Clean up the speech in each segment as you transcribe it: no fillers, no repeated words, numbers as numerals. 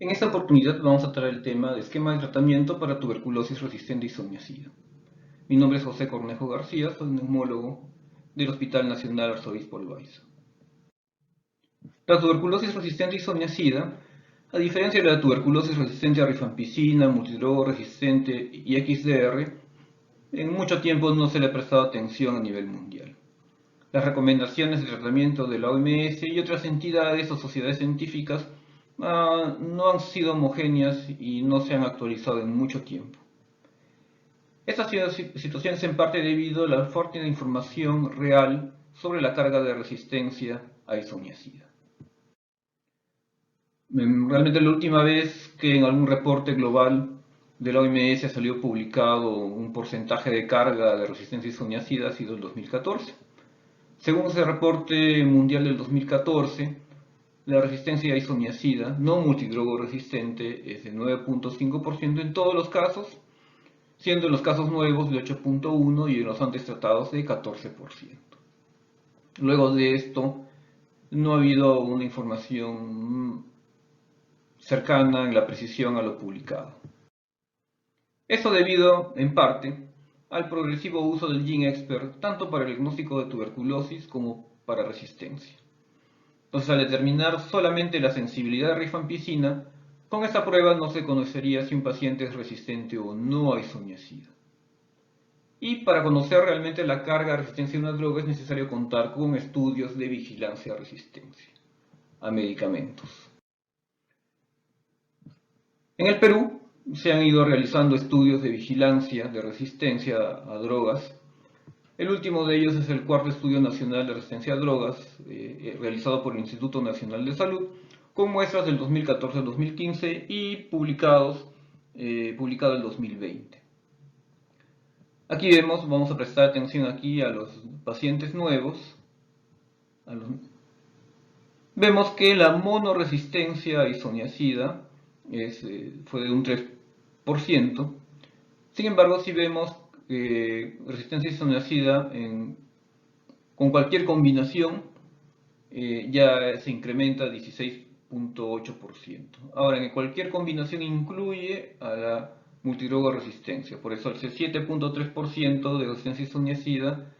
En esta oportunidad vamos a tratar el tema de esquema de tratamiento para tuberculosis resistente isoniazida. Mi nombre es José Cornejo García, soy neumólogo del Hospital Nacional Arzobispo Loaiza. La tuberculosis resistente isoniazida, a diferencia de la tuberculosis resistente a rifampicina, multidroga resistente y XDR, en mucho tiempo no se le ha prestado atención a nivel mundial. Las recomendaciones de tratamiento de la OMS y otras entidades o sociedades científicas no han sido homogéneas y no se han actualizado en mucho tiempo. Esta situación es en parte debido a la falta de información real sobre la carga de resistencia a isoniazida. Realmente la última vez que en algún reporte global de la OMS salió publicado un porcentaje de carga de resistencia a isoniazida ha sido el 2014. Según ese reporte mundial del 2014, la resistencia a isoniazida no multidrogo resistente es de 9.5% en todos los casos, siendo en los casos nuevos de 8.1% y en los antes tratados de 14%. Luego de esto, no ha habido una información cercana en la precisión a lo publicado. Esto debido, en parte, al progresivo uso del GeneXpert tanto para el diagnóstico de tuberculosis como para resistencia. Entonces, al determinar solamente la sensibilidad de rifampicina, con esta prueba no se conocería si un paciente es resistente o no a isoniazida. Y para conocer realmente la carga de resistencia de una droga es necesario contar con estudios de vigilancia de resistencia a medicamentos. En el Perú se han ido realizando estudios de vigilancia de resistencia a drogas. El último de ellos es el cuarto estudio nacional de resistencia a drogas, realizado por el Instituto Nacional de Salud, con muestras del 2014 al 2015 y publicado el 2020. Aquí vamos a prestar atención aquí a los pacientes nuevos. Vemos que la monoresistencia a isoniazida fue de un 3%. Sin embargo, si vemos resistencia isoniazida con cualquier combinación, ya se incrementa a 16.8%. Ahora, en cualquier combinación incluye a la multidroga resistencia, por eso al 7.3% de resistencia isoniazida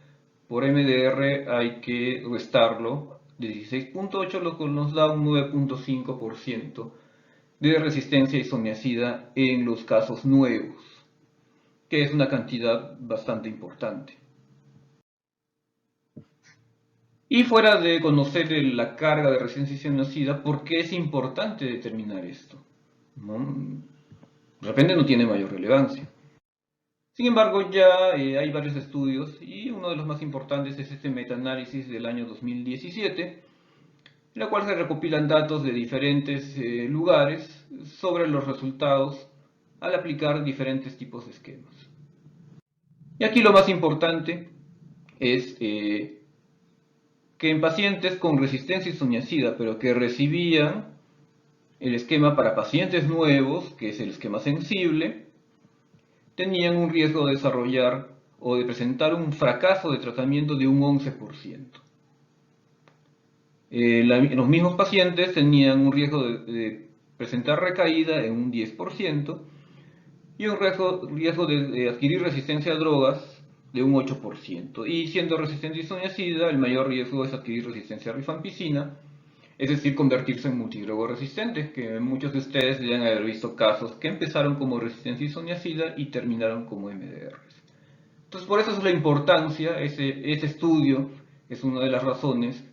por MDR hay que restarlo de 16.8, lo que nos da un 9.5% de resistencia isoniazida en los casos nuevos, que es una cantidad bastante importante. Y fuera de conocer la carga de resistencia isoniazida, ¿por qué es importante determinar esto? De repente no tiene mayor relevancia. Sin embargo, ya hay varios estudios y uno de los más importantes es este metaanálisis del año 2017, en la cual se recopilan datos de diferentes lugares sobre los resultados al aplicar diferentes tipos de esquemas. Y aquí lo más importante es que en pacientes con resistencia isoniazida, pero que recibían el esquema para pacientes nuevos, que es el esquema sensible, tenían un riesgo de desarrollar o de presentar un fracaso de tratamiento de un 11%. Los mismos pacientes tenían un riesgo de presentar recaída en un 10% y un riesgo de adquirir resistencia a drogas de un 8%. Y siendo resistente a isoniazida, el mayor riesgo es adquirir resistencia a rifampicina, es decir, convertirse en multidrogo resistente, que muchos de ustedes deben haber visto casos que empezaron como resistencia a isoniazida y terminaron como MDRs. Entonces, por eso es la importancia, ese estudio es una de las razones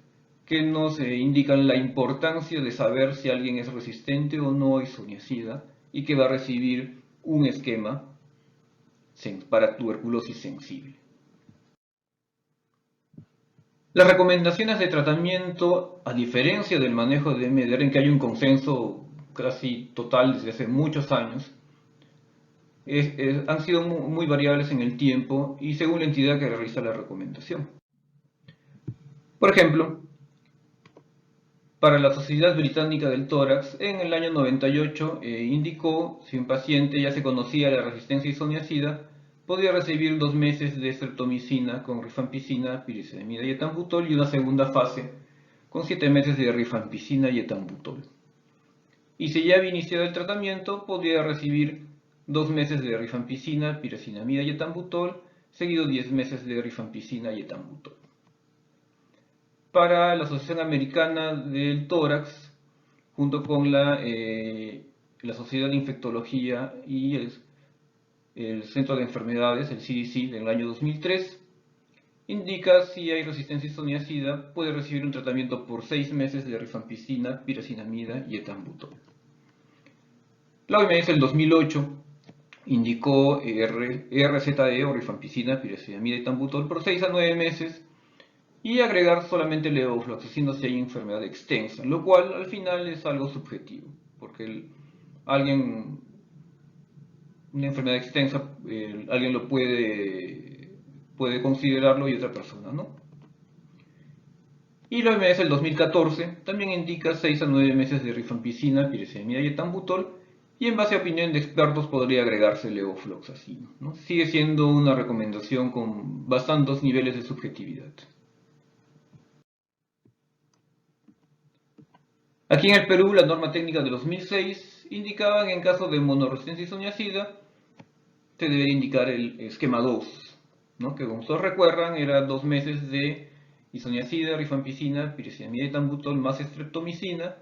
que nos indican la importancia de saber si alguien es resistente o no a isoniazida y que va a recibir un esquema para tuberculosis sensible. Las recomendaciones de tratamiento, a diferencia del manejo de MDR, en que hay un consenso casi total desde hace muchos años, han sido muy variables en el tiempo y según la entidad que realiza la recomendación. Por ejemplo, para la Sociedad Británica del Tórax, en el año 98 indicó si un paciente ya se conocía la resistencia isoniazida, podía recibir 2 meses de streptomicina con rifampicina, pirisidamida y etambutol y una segunda fase con 7 meses de rifampicina y etambutol. y si ya había iniciado el tratamiento, podría recibir 2 meses de rifampicina, pirazinamida y etambutol, seguido 10 meses de rifampicina y etambutol. Para la Asociación Americana del Tórax, junto con la Sociedad de Infectología y el Centro de Enfermedades, el CDC, del año 2003, indica si hay resistencia isoniazida, puede recibir un tratamiento por 6 meses de rifampicina, pirazinamida y etambutol. La OMS en 2008 indicó RZE o rifampicina, pirazinamida y etambutol por 6 a 9 meses y agregar solamente levofloxacino si hay enfermedad extensa, lo cual al final es algo subjetivo, porque una enfermedad extensa, alguien lo puede considerarlo y otra persona no. Y la OMS del 2014 también indica 6 a 9 meses de rifampicina, pirazinamida y etambutol, y en base a opinión de expertos podría agregarse levofloxacino, ¿no? Sigue siendo una recomendación con bastantes niveles de subjetividad. Aquí en el Perú, la norma técnica de 2006 indicaba que en caso de monoresistencia isoniazida se debería indicar el esquema 2, ¿no? Que como todos recuerdan era 2 meses de isoniazida, rifampicina, pirazinamida y etambutol más streptomicina,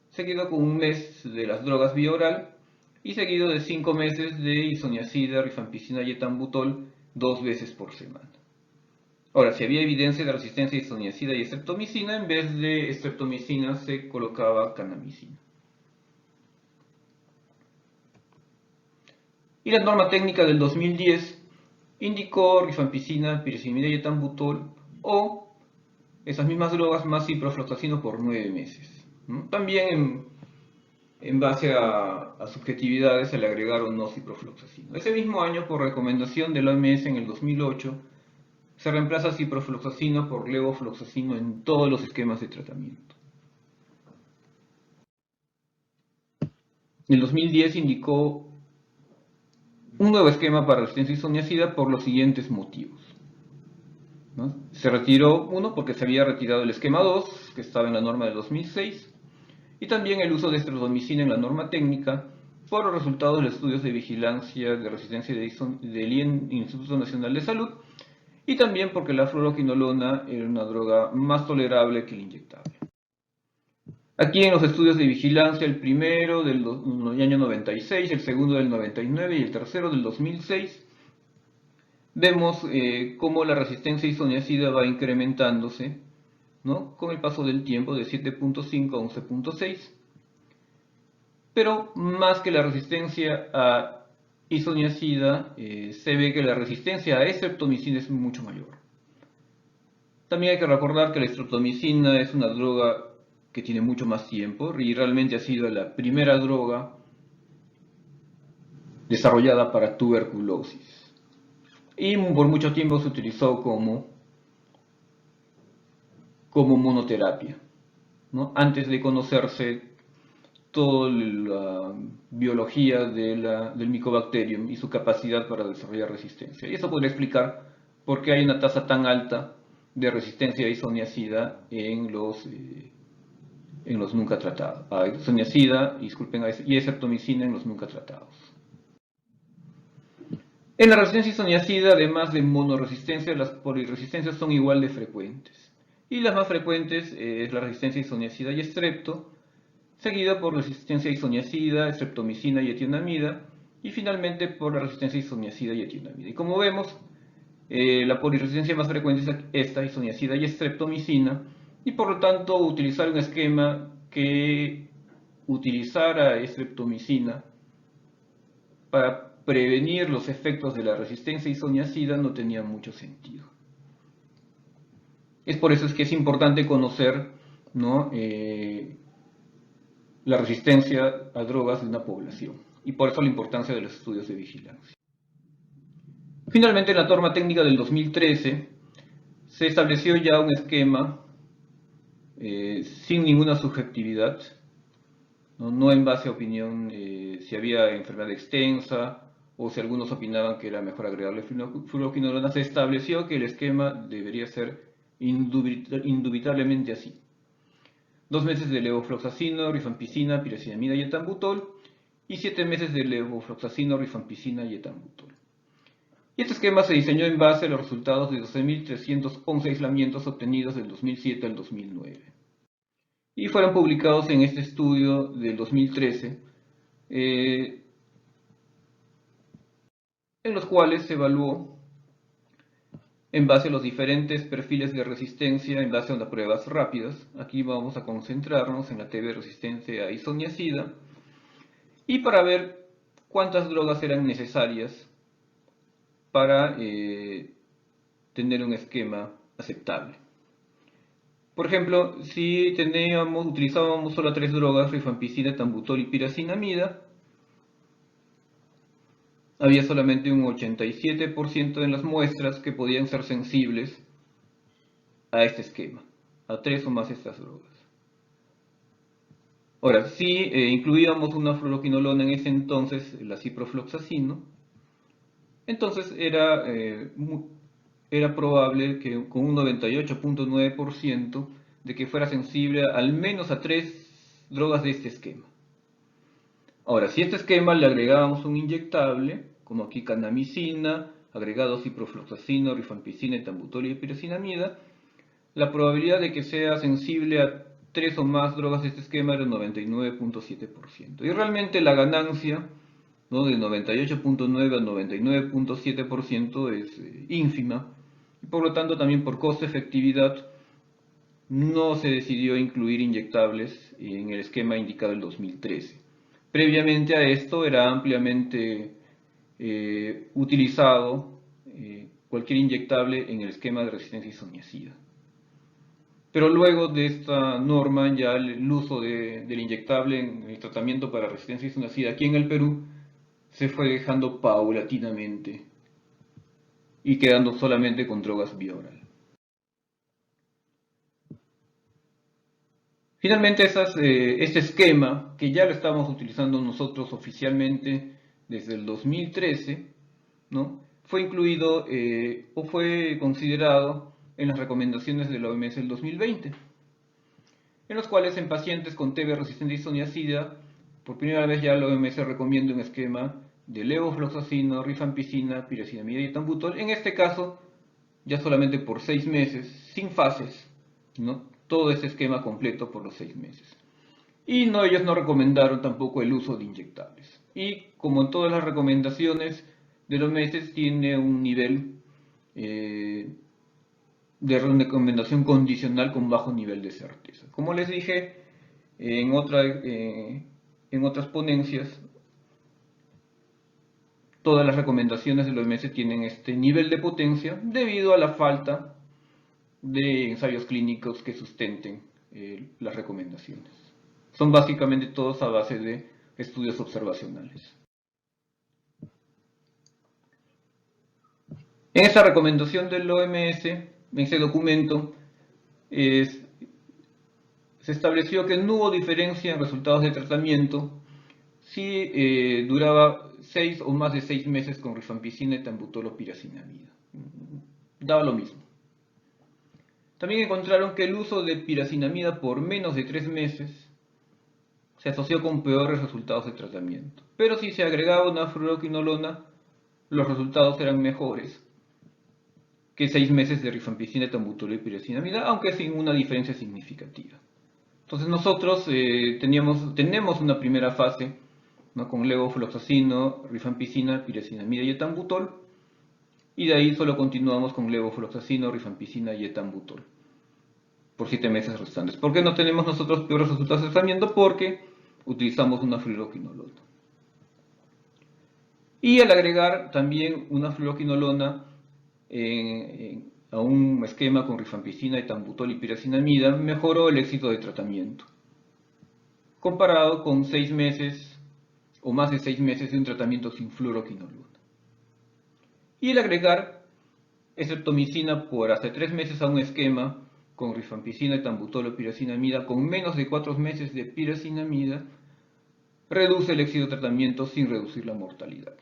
seguido con un mes de las drogas vía oral y seguido de 5 meses de isoniazida, rifampicina y etambutol 2 veces por semana. Ahora, si había evidencia de resistencia a isoniazida y streptomicina, en vez de streptomicina se colocaba kanamicina. Y la norma técnica del 2010 indicó rifampicina, pirazinamida y etambutol o esas mismas drogas más ciprofloxacino por 9 meses. También en base a subjetividades se le agregaron no ciprofloxacino. Ese mismo año, por recomendación de la OMS en el 2008, se reemplaza ciprofloxacino por levofloxacino en todos los esquemas de tratamiento. En el 2010 indicó un nuevo esquema para resistencia isoniazida por los siguientes motivos, ¿no? Se retiró uno porque se había retirado el esquema 2, que estaba en la norma de 2006, y también el uso de streptomicina en la norma técnica por los resultados de los estudios de vigilancia de resistencia del Instituto Nacional de Salud, y también porque la fluoroquinolona era una droga más tolerable que el inyectable. Aquí en los estudios de vigilancia, el primero del año 96, el segundo del 99 y el tercero del 2006, vemos cómo la resistencia isoniazida va incrementándose, ¿no? Con el paso del tiempo de 7.5 a 11.6. Pero más que la resistencia a isoniazida, se ve que la resistencia a streptomicina es mucho mayor. También hay que recordar que la streptomicina es una droga que tiene mucho más tiempo y realmente ha sido la primera droga desarrollada para tuberculosis. Y por mucho tiempo se utilizó como monoterapia, ¿no? Antes de conocerse toda la biología del Mycobacterium y su capacidad para desarrollar resistencia. Y eso podría explicar por qué hay una tasa tan alta de resistencia a isoniazida en los nunca tratados. A isoniazida, disculpen, y streptomicina en los nunca tratados. En la resistencia isoniazida, además de monoresistencia, las polirresistencias son igual de frecuentes. Y las más frecuentes es la resistencia isoniazida y estrepto, seguida por resistencia isoniazida, streptomicina y etionamida, y finalmente por la resistencia isoniazida y etionamida. Y como vemos, la polirresistencia más frecuente es esta, isoniazida y streptomicina, y por lo tanto utilizar un esquema que utilizara streptomicina para prevenir los efectos de la resistencia isoniazida no tenía mucho sentido. Es por eso que es importante conocer, ¿no?, la resistencia a drogas de una población, y por eso la importancia de los estudios de vigilancia. Finalmente, en la norma técnica del 2013 se estableció ya un esquema sin ninguna subjetividad, no en base a opinión si había enfermedad extensa o si algunos opinaban que era mejor agregarle fluoroquinolona. Se estableció que el esquema debería ser indubitablemente así. 2 meses de levofloxacino, rifampicina, pirazinamida y etambutol, y 7 meses de levofloxacino, rifampicina y etambutol. Y este esquema se diseñó en base a los resultados de 12.311 aislamientos obtenidos del 2007 al 2009. Y fueron publicados en este estudio del 2013, en los cuales se evaluó en base a los diferentes perfiles de resistencia en base a las pruebas rápidas. Aquí vamos a concentrarnos en la TB resistencia a isoniazida y para ver cuántas drogas eran necesarias para tener un esquema aceptable. Por ejemplo, si utilizábamos solo 3 drogas, rifampicina, etambutol y pirazinamida, había solamente un 87% de las muestras que podían ser sensibles a este esquema, a 3 o más de estas drogas. Ahora, si incluíamos una fluoroquinolona en ese entonces, la ciprofloxacino, entonces era probable que con un 98.9% de que fuera sensible al menos a 3 drogas de este esquema. Ahora, si a este esquema le agregábamos un inyectable, como aquí candamicina, agregado ciprofloxacino, rifampicina, etambutol y pirazinamida, la probabilidad de que sea sensible a 3 o más drogas de este esquema era 99.7%. Y realmente la ganancia, ¿no?, de 98.9 a 99.7% es ínfima. Y por lo tanto, también por costo-efectividad, no se decidió incluir inyectables en el esquema indicado en 2013. Previamente a esto era ampliamente utilizado cualquier inyectable en el esquema de resistencia isoniazida. Pero luego de esta norma, ya el uso del inyectable en el tratamiento para resistencia isoniazida aquí en el Perú se fue dejando paulatinamente y quedando solamente con drogas vía oral. Finalmente, este esquema, que ya lo estamos utilizando nosotros oficialmente desde el 2013, ¿no?, fue incluido o fue considerado en las recomendaciones de la OMS del 2020, en los cuales en pacientes con TB resistente a isoniazida, por primera vez ya la OMS recomienda un esquema de levofloxacino, rifampicina, pirazinamida y etambutol, en este caso ya solamente por 6 meses, sin fases, ¿no?, todo este esquema completo por los 6 meses. Y ellos no recomendaron tampoco el uso de inyectables. Y como en todas las recomendaciones de los meses, tiene un nivel de recomendación condicional con bajo nivel de certeza. Como les dije en otras ponencias, todas las recomendaciones de la OMS tienen este nivel de potencia debido a la falta de ensayos clínicos que sustenten las recomendaciones. Son básicamente todos a base de estudios observacionales. En esta recomendación del OMS, en ese documento, se estableció que no hubo diferencia en resultados de tratamiento si duraba 6 o más de 6 meses con rifampicina, etambutol o pirazinamida. Daba lo mismo. También encontraron que el uso de pirazinamida por menos de 3 meses se asoció con peores resultados de tratamiento. Pero si se agregaba una fluoroquinolona, los resultados eran mejores que 6 meses de rifampicina, etambutol y pirazinamida, aunque sin una diferencia significativa. Entonces nosotros tenemos una primera fase, ¿no?, con levofloxacino, rifampicina, pirazinamida y etambutol, y de ahí solo continuamos con levofloxacino, rifampicina y etambutol por 7 meses restantes. ¿Por qué no tenemos nosotros peores resultados de tratamiento? Porque utilizamos una fluoroquinolona. Y al agregar también una fluoroquinolona a un esquema con rifampicina, etambutol y pirazinamida, mejoró el éxito de tratamiento, comparado con 6 meses o más de 6 meses de un tratamiento sin fluoroquinolona. Y el agregar estreptomicina por hasta 3 meses a un esquema con rifampicina, etambutol o pirazinamida con menos de 4 meses de pirazinamida reduce el éxito de tratamiento sin reducir la mortalidad.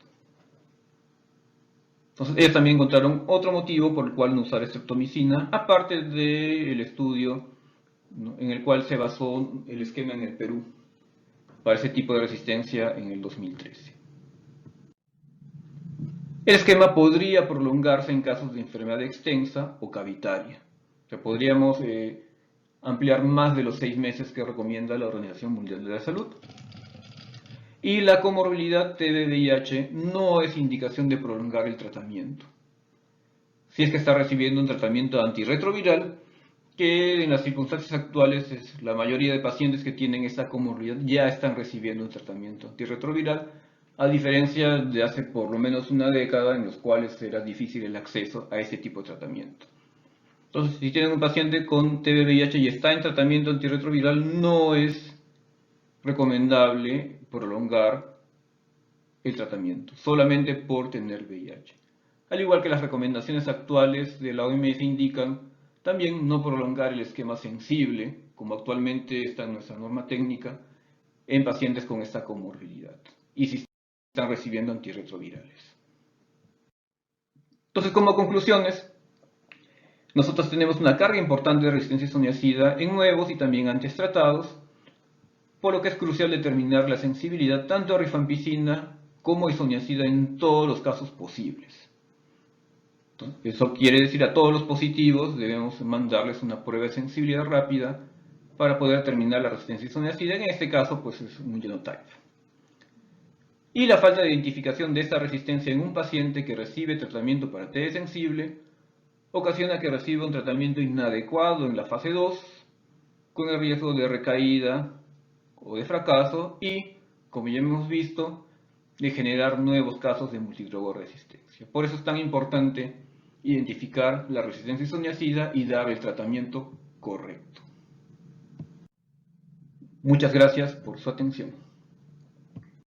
Entonces ellos también encontraron otro motivo por el cual no usar estreptomicina, aparte del estudio ¿no?, en el cual se basó el esquema en el Perú para ese tipo de resistencia en el 2013. El esquema podría prolongarse en casos de enfermedad extensa o cavitaria. O sea, podríamos ampliar más de los 6 meses que recomienda la Organización Mundial de la Salud. Y la comorbilidad TB-VIH no es indicación de prolongar el tratamiento. Si es que está recibiendo un tratamiento antirretroviral, que en las circunstancias actuales la mayoría de pacientes que tienen esta comorbilidad ya están recibiendo un tratamiento antirretroviral, a diferencia de hace por lo menos una década en los cuales era difícil el acceso a ese tipo de tratamiento. Entonces, si tienen un paciente con TB-VIH y está en tratamiento antirretroviral, no es recomendable prolongar el tratamiento, solamente por tener VIH. Al igual que las recomendaciones actuales de la OMS indican, también no prolongar el esquema sensible, como actualmente está en nuestra norma técnica, en pacientes con esta comorbilidad, y si están recibiendo antirretrovirales. Entonces, como conclusiones, nosotros tenemos una carga importante de resistencia isoniazida en nuevos y también antes tratados, por lo que es crucial determinar la sensibilidad tanto a rifampicina como isoniazida en todos los casos posibles. Eso quiere decir a todos los positivos debemos mandarles una prueba de sensibilidad rápida para poder determinar la resistencia isoniazida. En este caso, pues es un genotype. Y la falta de identificación de esta resistencia en un paciente que recibe tratamiento para TB sensible ocasiona que reciba un tratamiento inadecuado en la fase 2, con el riesgo de recaída o de fracaso y, como ya hemos visto, de generar nuevos casos de multidrogoresistencia. Por eso es tan importante identificar la resistencia isoniazida y dar el tratamiento correcto. Muchas gracias por su atención.